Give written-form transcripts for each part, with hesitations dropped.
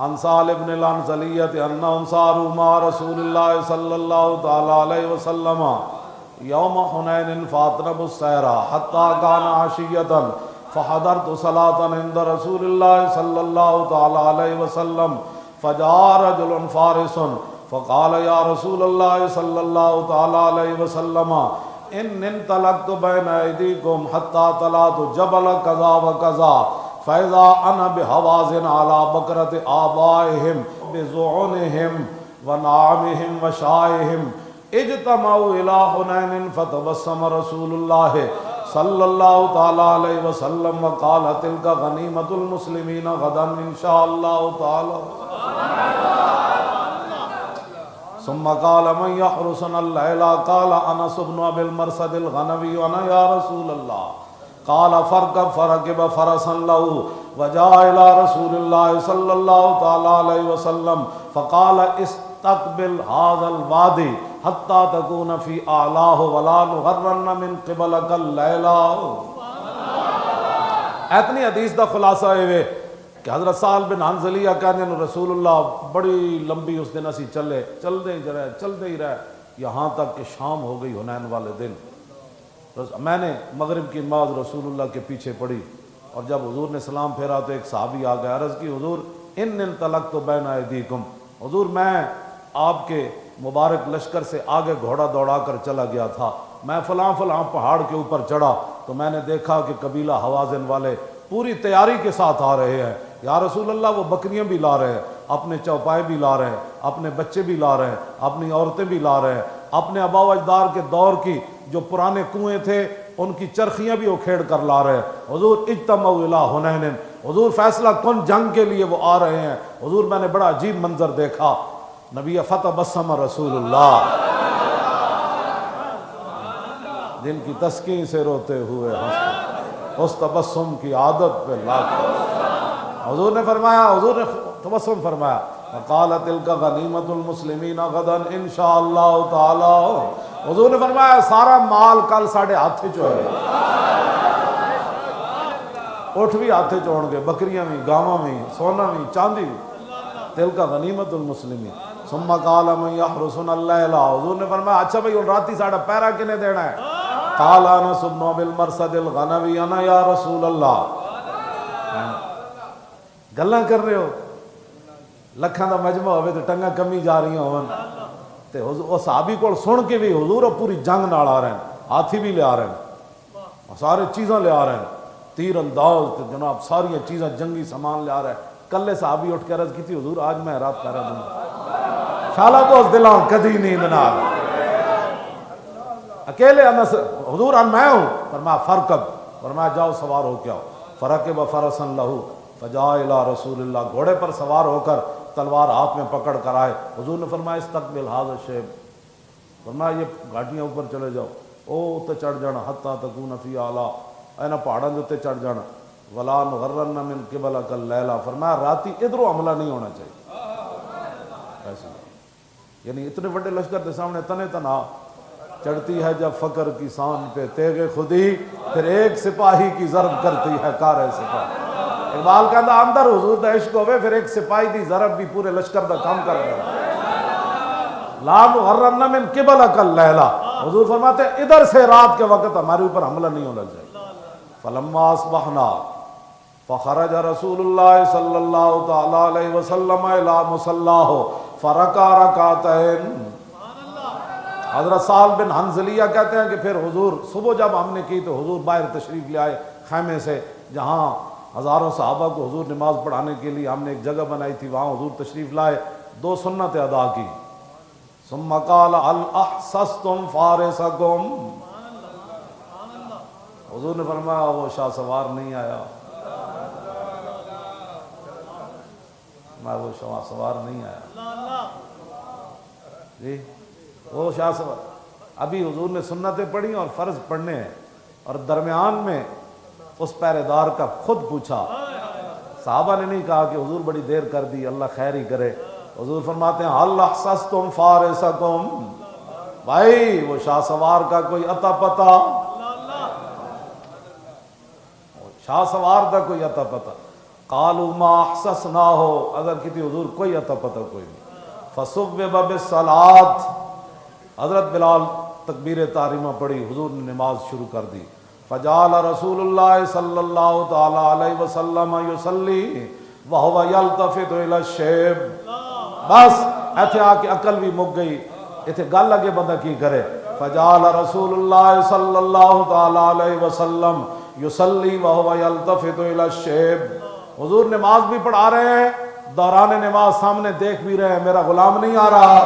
عن سالم بن العنزلیہ انہم صاروا مع رسول اللہ صلی اللہ تعالی علیہ وسلم یوم حنین فاطنبوا السیر حتی کان عشیۃ فحضرت صلاۃ عند رسول اللہ صلی اللہ تعالی علیہ وسلم فجاء رجل فارس فقال یا رسول اللہ صلی اللہ تعالی علیہ وسلم ان انطلقت بین ایدیکم حتی طلعت جبل کذا و کذا فاذا انا بحوازن علی بکرۃ آبائہم بزعنہم ونعامہم وشائہم اجتمعوا الی حنین فتبسم رسول اللہ صلی اللہ تعالی علیہ وسلم وقال تلک غنیمۃ المسلمین غدا انشاء اللہ تعالی ثم قال من يحرسنا الليل قال انس بن ابي المرصد الغنوي وانا يا رسول الله قال فركب فرسا له وجاء الى رسول الله صلى الله تعالى عليه وسلم فقال استقبل هذا الوادي حتى تكون في اعلاه ولا نغرن من قبلك الليل. اتنی حدیث دا خلاصہ ہے کہ حضرت سال بن حنظلیہ کہنے رسول اللہ بڑی لمبی اس دن اسی چلتے ہی رہے یہاں تک کہ شام ہو گئی حنین والے دن. میں نے مغرب کی نماز رسول اللہ کے پیچھے پڑھی اور جب حضور نے سلام پھیرا تو ایک صحابی آ گیا، عرض کی حضور ان انطلقت بین ایدیکم، حضور میں آپ کے مبارک لشکر سے آگے گھوڑا دوڑا کر چلا گیا تھا، میں فلاں پہاڑ کے اوپر چڑھا تو میں نے دیکھا کہ قبیلہ حوازن والے پوری تیاری کے ساتھ آ رہے ہیں. یا رسول اللہ وہ بکریاں بھی لا رہے ہیں، اپنے چوپائے بھی لا رہے ہیں، اپنے بچے بھی لا رہے ہیں، اپنی عورتیں بھی لا رہے ہیں، اپنے آبا و اجداد کے دور کی جو پرانے کنویں تھے ان کی چرخیاں بھی اکھیڑ کر لا رہے ہیں. حضور اجتمعوا الی حنین، حضور فیصلہ کن جنگ کے لیے وہ آ رہے ہیں. حضور میں نے بڑا عجیب منظر دیکھا، نبی فتبسم رسول اللہ جن کی تسکین سے روتے ہوئے ہنستے، اس تبسم کی عادت پہ لاکھ حضور نے فرمایا، حضور نے تبسم فرمایا وقال تلک غنیمۃ المسلمین غدا انشاءاللہ تعالی. حضور نے فرمایا سارا مال کل ساڑھے ہاتھ چو ہے، اٹھ بھی ہاتھ چوڑ گے، بکریاں بھی، گاواں بھی، سونا بھی، چاندی بھی. تلک غنیمۃ المسلمین. ثم قال من يحرسنا الليل، حضور نے فرمایا اچھا بھائی راتی ساڑھا پیرا کنے دینا ہے؟ قال انس بن ابی المرصد الغنوی انا یا رسول اللہ. گلاں کر رہے ہو، لکھاں دا مجمع ہوئے تو ٹنگا کمی جا رہی ہوں تے وہ صحابی کو سن کے بھی حضور پوری جنگ نال آ رہے ہیں، ہاتھی بھی لے آ رہے ہیں، سارے چیزاں لے آ رہے ہیں، تیر انداز جناب ساری چیزیں جنگی سامان لے آ رہے ہیں. کلے صحابی اٹھ کے عرض کی تھی حضور آج میں رات کر رہا دوں شالا دوست دلان کدی نیند نہ آ. اکیلے انس حضور میں ہوں، فرمایا فرکب، فرمایا جاؤ سوار ہو کے آؤ. فرکب فرسا لہو فجاء الی رسول اللہ، گھوڑے پر سوار ہو کر تلوار ہاتھ میں پکڑ کر آئے. حضور نے فرمایا استقبل ھذا الشیب، فرمایا یہ گاڑیاں اوپر چلے جاؤ، او تے چڑھ جانا حتی تکون فی اعلی، اینا پہاڑاں دے تے چڑھ جانا. ولا نغرن من قبلک اللیلہ، فرمایا راتی ادھروں حملہ نہیں ہونا چاہیے. ایسے یعنی اتنے بڑے لشکر کے سامنے تنے تنہا چڑھتی ہے جب فقر کی سان پہ تیغ خودی، پھر ایک سپاہی کی ضرب کرتی ہے کار سپاہی. اقبال کہتا اندر حضور دا عشق ہوئے پھر ایک سپاہی دی ضرب بھی پورے لشکر دا کام کر رہا ہے. لا نغرن من قبلک اللیلہ، حضور فرماتے ہیں ادھر سے رات کے وقت ہمارے اوپر حملہ نہیں ہونا چاہیے. فلما اصبحنا فخرج رسول اللہ صلی اللہ تعالی علیہ وسلم الی مصلاہ فرکع رکعتین. حضرت سال بن حنظلیہ کہتے ہیں کہ پھر حضور صبح جب ہم نے کی تو حضور باہر تشریف لے آئے خیمے سے، جہاں ہزاروں صحابہ کو حضور نماز پڑھانے کے لیے ہم نے ایک جگہ بنائی تھی، وہاں حضور تشریف لائے، 2 سنتیں ادا کی. ثم قال هل احسستم فارسکم، حضور نے فرمایا وہ شاہ سوار نہیں آیا، میں وہ شاہ سوار نہیں آیا جی، وہ شاہ سوار. ابھی حضور نے سنتیں پڑھی اور فرض پڑھنے ہیں، اور درمیان میں اس پہرے دار کا خود پوچھا. صحابہ نے نہیں کہا کہ حضور بڑی دیر کر دی اللہ خیر ہی کرے. حضور فرماتے ہیں هل احسستم فارسکم، بھائی وہ شاہ سوار کا کوئی عطا پتا، شاہ سوار کا کوئی عطا پتا. قالوا ما احسسنا ہو، اگر کہتی حضور کوئی عطا پتہ کوئی نہیں، فصبب بالصلاۃ، حضرت بلال تکبیر تحریمہ پڑھی، حضور نے نماز شروع کر دی، فجعل رسول اللہ صلی اللہ تعالی علیہ وسلم یصلی وہو یلتفت الی الشیب، بس ایتھے آ کے عقل بھی مک گئی، ایتھے گل اگے بندہ کی کرے، فجعل رسول اللہ صلی اللہ تعالی علیہ وسلم یصلی وہو یلتفت الی الشیب، حضور نماز بھی پڑھا رہے ہیں، دوران نماز سامنے دیکھ بھی رہے ہیں میرا غلام نہیں آ رہا،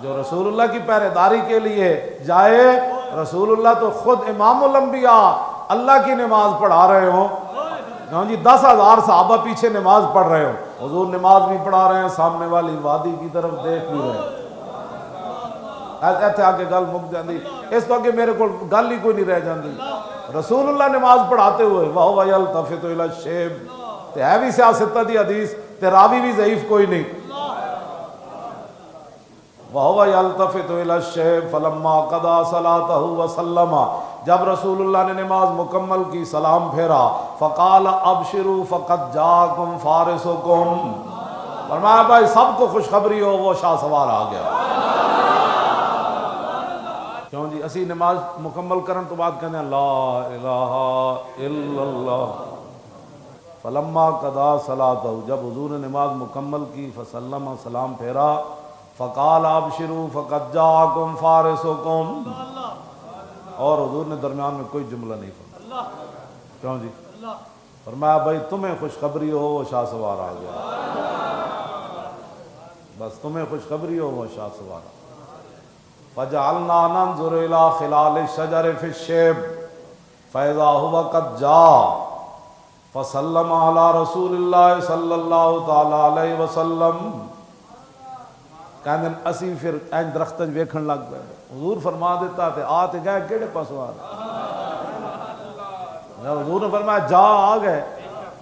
جو رسول اللہ کی پہرے داری کے لیے جائے، رسول اللہ تو خود امام الانبیاء اللہ کی نماز پڑھا رہے ہوں، ہاں جی 10,000 صحابہ پیچھے نماز پڑھ رہے ہوں، حضور نماز بھی پڑھا رہے ہیں، سامنے والی وادی کی طرف دیکھ بھی رہے ہیں، ایسے آگے گل مک جاندی، اس تو کہ میرے کو گل ہی کوئی نہیں رہ جاندی، رسول اللہ نماز پڑھاتے ہوئے وَهُوَ يَلْتَفِتُ إِلَى الشِّيبِ، تے ہے بھی سیاستہ دی حدیث تے راوی بھی ضعیف کوئی نہیں، وَهُوَ يَلْتَفِتُ إِلَى الشِّيبِ فَلَمَّا قَضَى صَلَاتَهُ وَسَلَّمَ، جب رسول اللہ نے نماز مکمل کی سلام پھیرا، فَقَالَ أَبْشِرُوا فَقَدْ جَاءَكُمْ فَارِسُكُمْ، فرمایا بھائی سب کو خوشخبری ہو، وہ شاہ سوار آ گیا، کیوں جی اسی نماز مکمل کرن تو بعد کہنے لا الہ الا اللہ، فلما قضا صلاتہ، جب حضور نے نماز مکمل کی، فسلم، سلام پھیرا، فقال ابشروا فقد جاءکم فارسکم، اور حضور نے درمیان میں کوئی جملہ نہیں فرمایا، کیوں جی فرمایا بھائی تمہیں خوشخبری ہو وہ شاہ سوار آ گیا، بس تمہیں خوشخبری ہو وہ شاہ سوار آ گیا، فجعلنا ننظر الى خلال الشجر في الشيب فاذا هو قد جاء فسلم على رسول اللہ صلی اللہ تعالی علیہ وسلم، کہندے اسی پھر این درختاں ویکھن لگ پئے، حضور فرما دیتا تے آ تے گئے کیڑے پاسوں آ رہے، حضور نے فرمایا جا آ گئے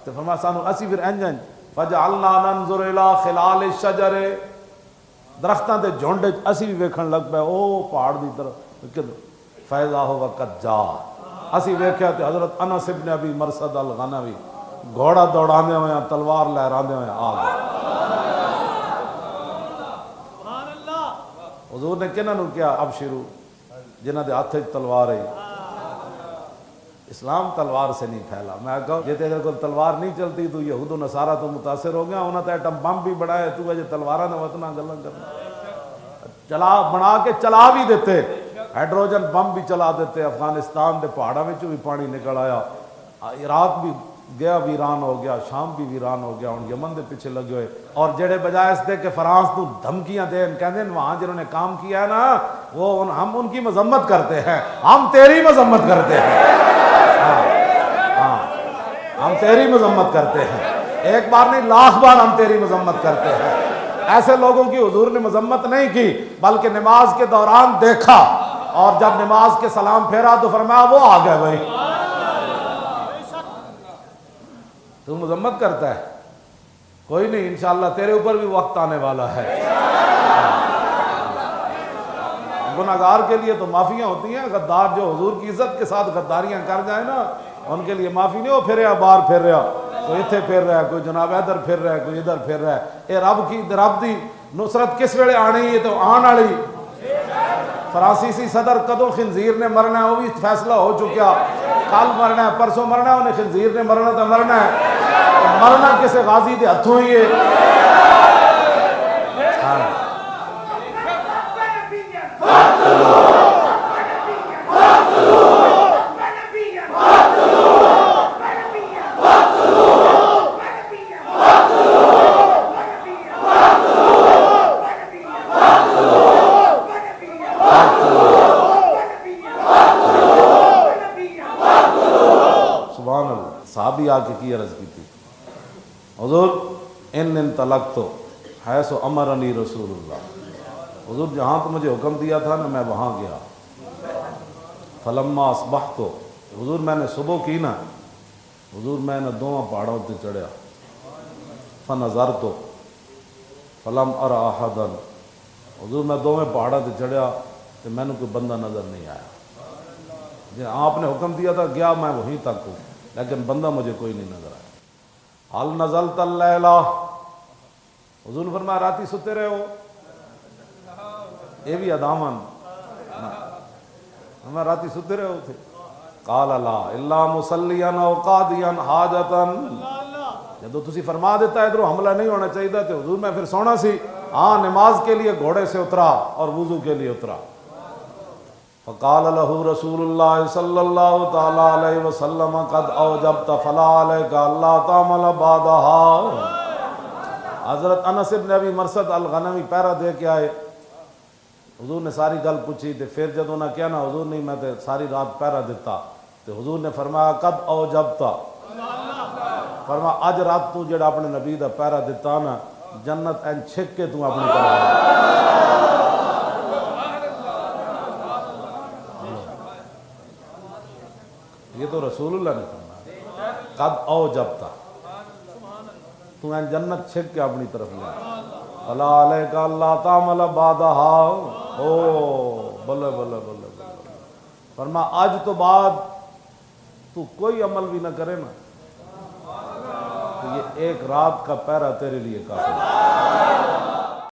تے فرمایا سانو اسی پھر انجن، فجعلنا ننظر الى خلال الشجر، درختاں دے جھنڈ اسی بھی ویکھن لگ پئے، او پہاڑ دی طرف، فیضا ہو وقت جا، اسی ویکھیا تے حضرت انس ابن ابی مرصد الغنوی گھوڑا دوڑاندے ہوئے تلوار لہراندے ہوئے آ گئے، حضور نے کنہاں نو کیا ابشرو، جنہاں دے ہاتھ وچ تلوار ہے، اسلام تلوار سے نہیں پھیلا، میں کہا جے تیرے کو تلوار نہیں چلتی تو یہود و نصارہ تو متاثر ہو گیا، انہاں تے ایٹم بم بھی بڑھائے، تو اجے تلواراں دے وطناں گلاں کرنا، چلا بنا کے چلا بھی دیتے، ہائیڈروجن بم بھی چلا دیتے، افغانستان دے پہاڑاں وچوں بھی پانی نکل آیا، عراق بھی گیا ویران ہو گیا، شام بھی ویران ہو گیا، ہن یمن دے پیچھے لگے ہوئے، اور جڑے بجائے اس دے کہ فرانس تو دھمکیاں دین، کہندے وہاں جنہوں نے کام کیا ہے نا وہ ہم ان کی مذمت کرتے ہیں، ہم تیری مذمت کرتے ہیں، ہم تیری مذمت کرتے ہیں، ایک بار نہیں لاکھ بار ہم تیری مذمت کرتے ہیں، ایسے لوگوں کی حضور نے مذمت نہیں کی بلکہ نماز کے دوران دیکھا، اور جب نماز کے سلام پھیرا تو فرمایا وہ آ گئے، بھائی تو مذمت کرتا ہے، کوئی نہیں انشاءاللہ تیرے اوپر بھی وقت آنے والا ہے، گناہگار کے لیے تو معافیاں ہوتی ہیں، غدار جو حضور کی عزت کے ساتھ غداریاں کر جائیں نا ان کے لیے معافی نہیں، وہ پھر رہا باہر پھر رہا، کوئی اتھے پھر رہا ہے، کوئی جناب ادھر پھر رہا ہے، کوئی ادھر پھر رہا ہے، اے رب دی نصرت کس ویلے آنی ہے تو آن والی، فرانسیسی صدر کدوں خنزیر نے مرنا ہے وہ بھی فیصلہ ہو چکا، کل مرنا ہے پرسوں مرنا ہے، انہیں خنزیر نے مرنا تو مرنا ہے، مرنا کسے غازی دے ہتھوں ہی ہے، صحابی آ کے کی عرض کی تھی، حضور ان انطلقت حیث امرنی رسول اللہ، حضور جہاں تو مجھے حکم دیا تھا نا میں وہاں گیا، فلما اصبحت، حضور میں نے صبح کی نا، حضور میں نے دونوں پہاڑوں تے چڑھیا، فنظرت فلم ار احدا، حضور میں دونوں پہاڑوں تے چڑھیا تو میں نے کوئی بندہ نظر نہیں آیا، آپ نے حکم دیا تھا گیا میں وہیں تک ہوں، لیکن بندہ مجھے کوئی نہیں نظر آیا۔ حل نزلت اللیلہ، حضور نے فرمایا راتی ستے رہے ہو؟ یہ بھی ادامن ہمیں راتی ستے رہے ہو تھے؟ قال لا الا مصلیا او قاضیا حاجتا، جب تسی فرما دیتا ادھر حملہ نہیں ہونا چاہیے تھا تو حضور میں پھر سونا سی، ہاں نماز کے لیے گھوڑے سے اترا اور وضو کے لیے اترا۔ فقال له رسول اللہ صلی اللہ تعالی علیہ وسلم قد اوجبت فلا علیک اللہ تعمل بعدها۔ حضرت انس بن ابی مرثد الغنوی پیرا دے کے آئے، حضور نے ساری گل پوچھی تے پھر جب انہوں نے کیا نا حضور نہیں میں تے ساری رات پیرا دیتا، تو حضور نے فرمایا قد اوجبتا، فرمایا اج رات تو جڑا اپنے نبی دا پیرا دیتا نا جنت این چھک کے تو اپنی طرف۔ یہ تو رسول اللہ نے فرمایا قد اوجبتا، تو این جنت چھک کے اپنی طرف لے فلا علیک اللہ تعمل بعدها۔ او بلے بلے بلے بلے، فرما آج تو بعد تو کوئی عمل بھی نہ کرے نا تو یہ ایک رات کا پیرا تیرے لیے کافی ہے۔